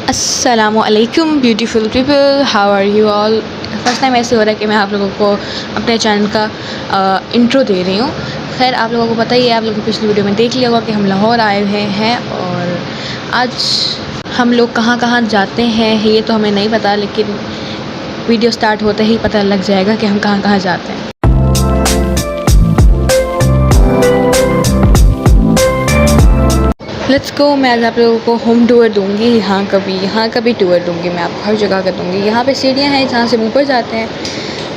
अस्सलामुअलैकुम beautiful people, how are you all. First time ऐसे हो रहा है कि मैं आप लोगों को अपने चैनल का इंट्रो दे रही हूँ। खैर, आप लोगों को पता ही है, आप लोगों को पिछली वीडियो में देख लिया होगा कि हम लाहौर आए हुए हैं और आज हम लोग कहाँ कहाँ जाते हैं ये तो हमें नहीं पता, लेकिन वीडियो स्टार्ट होते ही पता लग जाएगा कि हम कहाँ कहाँ जाते हैं। Let's go. मैं आज आप लोगों को होम टूर दूंगी, यहाँ का भी टूर दूंगी। मैं आपको हर जगह का दूंगी। यहाँ पे सीढ़ियाँ हैं जहाँ से हम ऊपर जाते हैं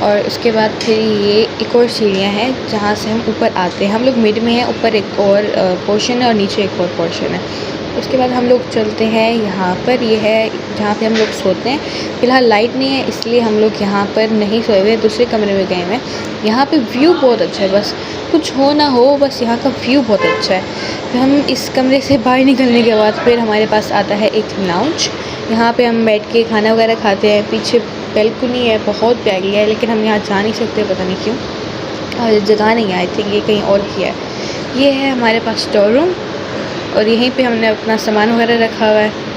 और उसके बाद फिर ये एक और सीढ़ियाँ हैं जहाँ से हम ऊपर आते हैं। हम लोग मिड में हैं, ऊपर एक और पोर्शन है और नीचे एक और पोर्शन है। उसके बाद हम लोग चलते हैं यहाँ पर, ये है जहाँ पे हम लोग सोते हैं। फ़िलहाल लाइट नहीं है इसलिए हम लोग यहाँ पर नहीं सोए हुए, दूसरे कमरे में गए हुए हैं। यहाँ पे व्यू बहुत अच्छा है, बस कुछ हो ना हो, बस यहाँ का व्यू बहुत अच्छा है। फिर हम इस कमरे से बाहर निकलने के बाद फिर हमारे पास आता है एक लाउंज। यहाँ पे हम बैठ के खाना वगैरह खाते हैं। पीछे बैल्कनी है, बहुत प्यारी है, लेकिन हम यहाँ जा नहीं सकते, पता नहीं क्यों, और जगह नहीं है। आई थिंक ये कहीं और की है। ये है हमारे पास स्टोर रूम और यहीं पे हमने अपना सामान वगैरह रखा हुआ है।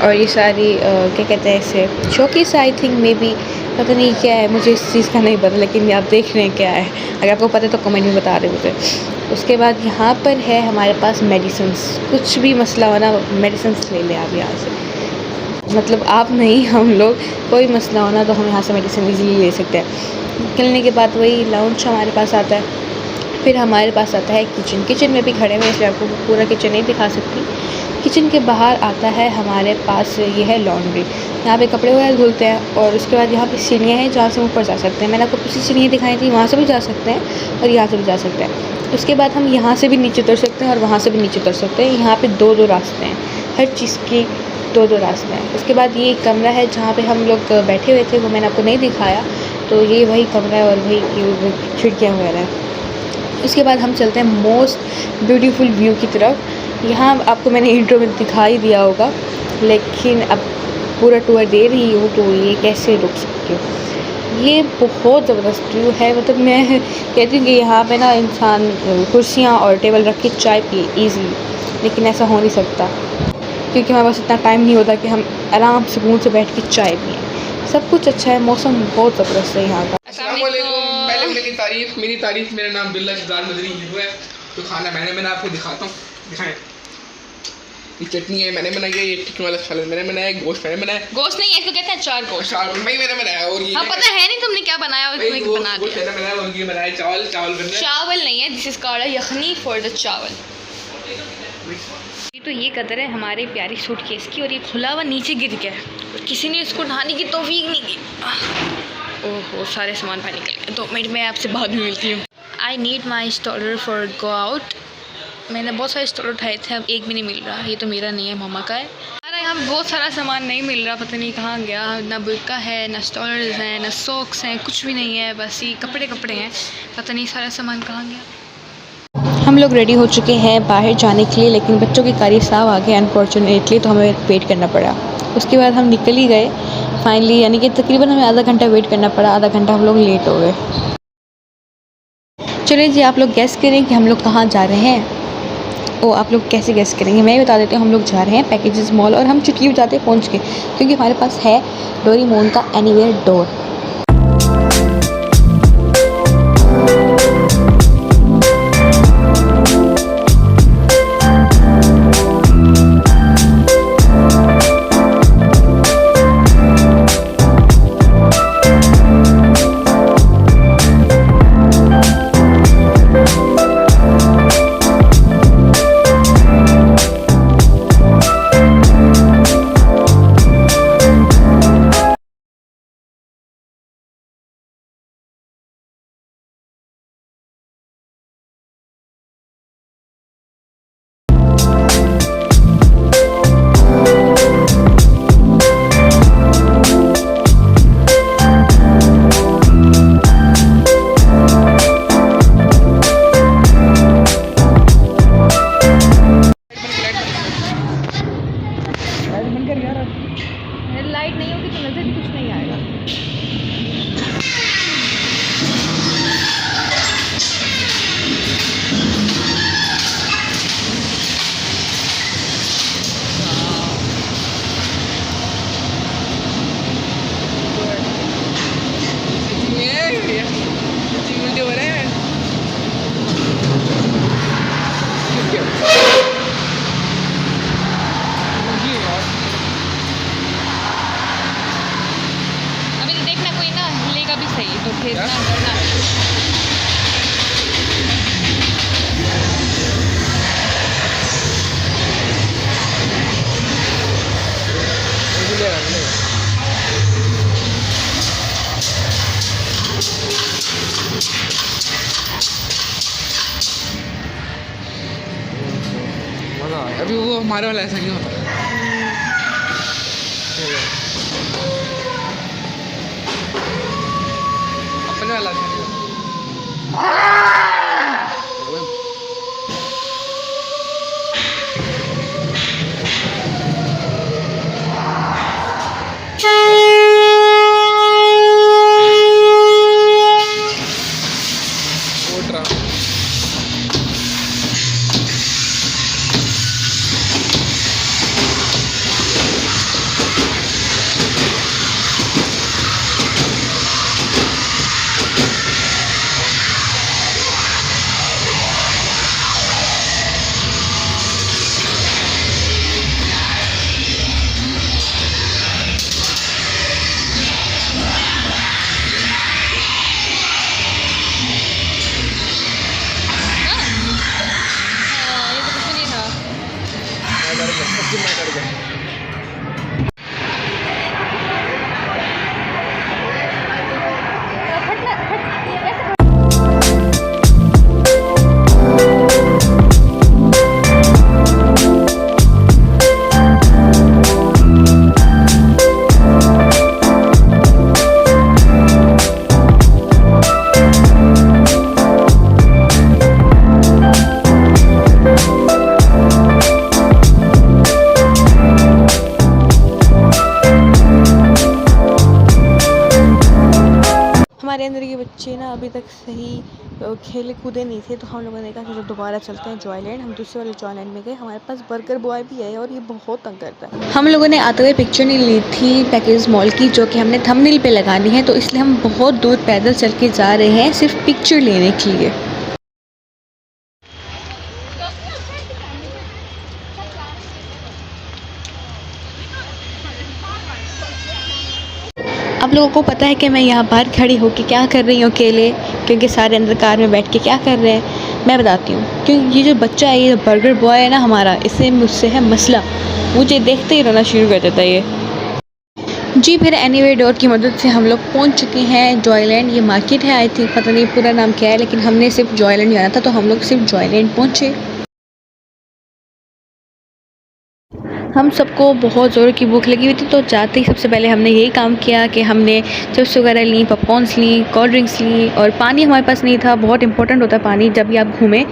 और ये सारी क्या कहते हैं इसे, showcase I think, may be, पता नहीं क्या है, मुझे इस चीज़ का नहीं पता, लेकिन आप देख रहे हैं क्या है। अगर आपको पता है तो कमेंट में बता दें मुझे। उसके बाद यहाँ पर है हमारे पास मेडिसिन्स। कुछ भी मसला हो ना, मेडिसिन्स ले लें आप यहाँ से, मतलब आप नहीं, हम लोग, कोई मसला हो ना तो हम यहाँ से मेडिसिन ईज़िली ले सकते हैं। निकलने के बाद वही लाउंज हमारे पास आता है। फिर हमारे पास आता है किचन। किचन में भी खड़े हुए, इसलिए आपको पूरा किचन नहीं दिखा सकती। किचन के बाहर आता है हमारे पास, ये है लॉन्ड्री। यहाँ पे कपड़े वगैरह धुलते हैं। और उसके बाद यहाँ पे सीढ़ियाँ हैं जहाँ से ऊपर जा सकते हैं। मैंने आपको पिछली सीढ़ियाँ दिखाई थी, वहाँ से भी जा सकते हैं और यहाँ से भी जा सकते हैं। उसके बाद हम यहाँ से भी नीचे उतर सकते हैं और वहाँ से भी नीचे उतर सकते हैं। यहाँ पे दो दो रास्ते हैं, हर चीज़ की दो दो रास्ते हैं। उसके बाद ये एक कमरा है जहाँ पे हम लोग बैठे हुए थे, वो मैंने आपको नहीं दिखाया, तो ये वही कमरा है और वही खिड़कियाँ वगैरह हैं। उसके बाद हम चलते हैं मोस्ट ब्यूटीफुल व्यू की तरफ। यहाँ आपको मैंने इंट्रो में दिखा ही दिया होगा, लेकिन अब पूरा टूर दे रही हूँ तो ये कैसे रुक सकती हूँ। ये बहुत ज़बरदस्त व्यू है, मतलब मैं कहती हूँ कि यहाँ पे ना इंसान कुर्सियाँ और टेबल रख के चाय पिए ईज़िली, लेकिन ऐसा हो नहीं सकता क्योंकि हमारे पास इतना टाइम नहीं होता कि हम आराम सुकून से बैठ के चाय पिएँ। सब कुछ अच्छा है, मौसम बहुत ज़बरदस्त है यहाँ का। मेरी तारीफ, मेरा नाम अब्दुल्ला शहजाद मदनी है। तो खाना मैंने आपको दिखाता हूँ, दिखाएं। ये चटनी है मैंने बनाई है, ये टिक्की वाला सालन मैंने बनाया, गोश्त मैंने बनाया। गोश्त नहीं है, इसको कहते हैं चार गोश्त। भाई मैंने बनाया। और ये पता है नहीं तुमने क्या बनाया, और बना दिया। और ये बनाया चावल बन रहा है। चावल नहीं है, this is called yakhni for the चावल। तो ये कदर है हमारे प्यारी सूटकेस की, और ये खुला हुआ नीचे गिर गया और किसी ने इसको उठाने की तौफीक नहीं की। ओहो, सारे सामान बाहर निकल गए। 2 मिनट में आपसे बाद में मिलती हूँ। I need my stroller for go out. मैंने बहुत सारे स्टॉलर उठाए थे, अब एक भी नहीं मिल रहा। ये तो मेरा नहीं है, मामा का है। हमारा यहाँ बहुत सारा सामान नहीं मिल रहा, पता नहीं कहाँ गया। ना बुर्का है, ना स्टॉलर्स हैं, ना सॉक्स हैं, कुछ भी नहीं है, बस ये कपड़े हैं। पता नहीं सारा सामान कहाँ गया। हम लोग रेडी हो चुके हैं बाहर जाने के लिए, लेकिन बच्चों की कारी साहब आ गए अनफॉर्चुनेटली, तो हमें वेट करना पड़ा। उसके बाद हम निकल ही गए फाइनली, यानी कि तकरीबन हमें आधा घंटा वेट करना पड़ा। आधा घंटा हम लोग लेट हो गए। चलिए जी, आप लोग गेस करें कि हम लोग कहाँ जा रहे हैं। आप लोग कैसे गेस करेंगे, मैं बता देती हूँ। हम लोग जा रहे हैं पैकेजेस मॉल, और हम चुटकी बजाते पहुँच के, क्योंकि हमारे पास है डोरेमोन का एनीवेयर डोर। लाइट नहीं होगी तो नजर कुछ नहीं आएगा। मज़ा आया। अभी वो हमारे वाला ऐसा नहीं होता। अपने वाला ऐसा नहीं होता। उठ रहा। ये तो कुछ नहीं था। मैं डर गया, सच्ची मैं डर गया। हमारे अंदर के बच्चे ना अभी तक सही खेले कूदे नहीं थे, तो हम लोगों ने कहा कि जब दोबारा चलते हैं जॉयलैंड। हम दूसरे वाले जॉयलैंड में गए, हमारे पास बर्गर बॉय भी है और ये बहुत तंग करता है। हम लोगों ने आते हुए पिक्चर नहीं ली थी पैकेज मॉल की, जो कि हमने थंबनेल पे लगानी है, तो इसलिए हम बहुत दूर पैदल चल के जा रहे हैं सिर्फ पिक्चर लेने के लिए। आप लोगों को पता है कि मैं यहाँ बाहर खड़ी होकर क्या कर रही हूँ अकेले, क्योंकि सारे अंदर कार में बैठ के क्या कर रहे हैं मैं बताती हूँ। क्योंकि ये जो बच्चा है, ये बर्गर बॉय है ना हमारा, इससे मुझसे है मसला, मुझे देखते ही रोना शुरू कर देता है ये जी। फिर एनीवे डोर की मदद से हम लोग पहुँच चुके हैं जॉयलैंड। ये मार्केट है, आई थिंक, पता नहीं पूरा नाम क्या है, लेकिन हमने सिर्फ जॉयलैंड जाना था तो हम लोग सिर्फ जॉयलैंड पहुँचे। हम सबको बहुत ज़ोर की भूख लगी हुई थी, तो जाते ही सबसे पहले हमने यही काम किया कि हमने चिप्स वगैरह ली, पॉपकॉर्न्स ली, कोल्ड ड्रिंक्स ली, और पानी हमारे पास नहीं था। बहुत इंपॉर्टेंट होता है पानी जब भी आप घूमें,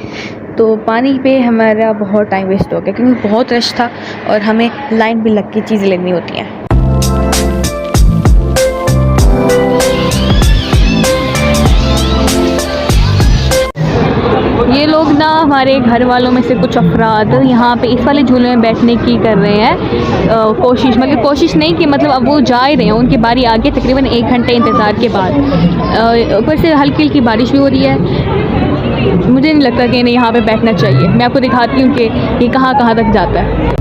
तो पानी पे हमारा बहुत टाइम वेस्ट हो गया क्योंकि बहुत रश था और हमें लाइन भी लग के चीज़ें लेनी होती हैं। ये लोग ना हमारे घर वालों में से कुछ अफराद यहाँ पे इस वाले झूले में बैठने की कर रहे हैं कोशिश, मतलब कोशिश नहीं कि मतलब अब वो जा ही रहे हैं, उनकी बारी आगे तकरीबन 1 घंटे इंतज़ार के बाद। ऊपर से हल्की हल्की बारिश भी हो रही है। मुझे नहीं लगता कि इन्हें यहाँ पे बैठना चाहिए। मैं आपको दिखाती हूँ कि ये कहाँ कहाँ तक जाता है।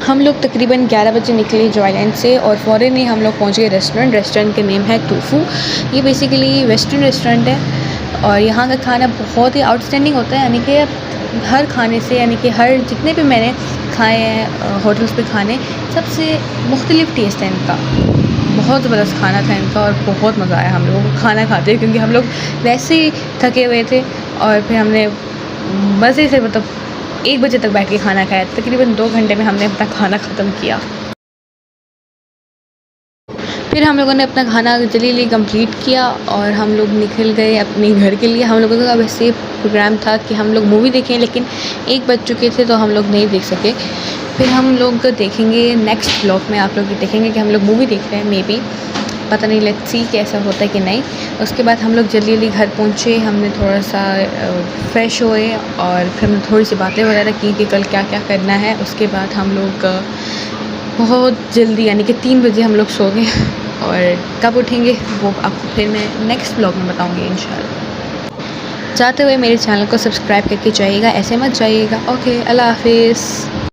हम लोग तकरीबन 11 बजे निकले जॉयलैंड से और फ़ौरन ही हम लोग पहुँच गए रेस्टोरेंट का नेम है टूफू। ये बेसिकली वेस्टर्न रेस्टोरेंट है और यहाँ का खाना बहुत ही आउटस्टैंडिंग होता है, यानी कि हर खाने से, यानी कि हर जितने भी मैंने खाए हैं होटल्स पे खाने, सबसे मुख्तलिफ टेस्ट है इनका। बहुत ज़बरदस्त खाना था इनका और बहुत मज़ा आया हम लोगों को खाना खाते हुए, क्योंकि हम लोग वैसे ही थके हुए थे और फिर हमने मज़े से मतलब 1 बजे तक बैठ के खाना खाया। तकरीबन 2 घंटे में हमने अपना खाना ख़त्म किया। फिर हम लोगों ने अपना खाना जल्दी कंप्लीट किया और हम लोग निकल गए अपने घर के लिए। हम लोगों का वैसे प्रोग्राम था कि हम लोग मूवी देखें, लेकिन 1 बज चुके थे तो हम लोग नहीं देख सके। फिर हम लोग देखेंगे नेक्स्ट व्लॉग में, आप लोग देखेंगे कि हम लोग मूवी देख रहे हैं मे बी। पता नहीं, लेट्स सी कैसा होता है कि नहीं। उसके बाद हम लोग जल्दी जल्दी घर पहुँचे, हमने थोड़ा सा फ्रेश हुए और फिर हमने थोड़ी सी बातें वगैरह की कि कल क्या क्या करना है। उसके बाद हम लोग बहुत जल्दी यानी कि 3 बजे हम लोग सो गए और कब उठेंगे वो आपको फिर मैं नेक्स्ट ब्लॉग में बताऊँगी इंशाल्लाह। जाते हुए मेरे चैनल को सब्सक्राइब करके जाइएगा, ऐसे मत जाइएगा। ओके, अल्लाह हाफिज़।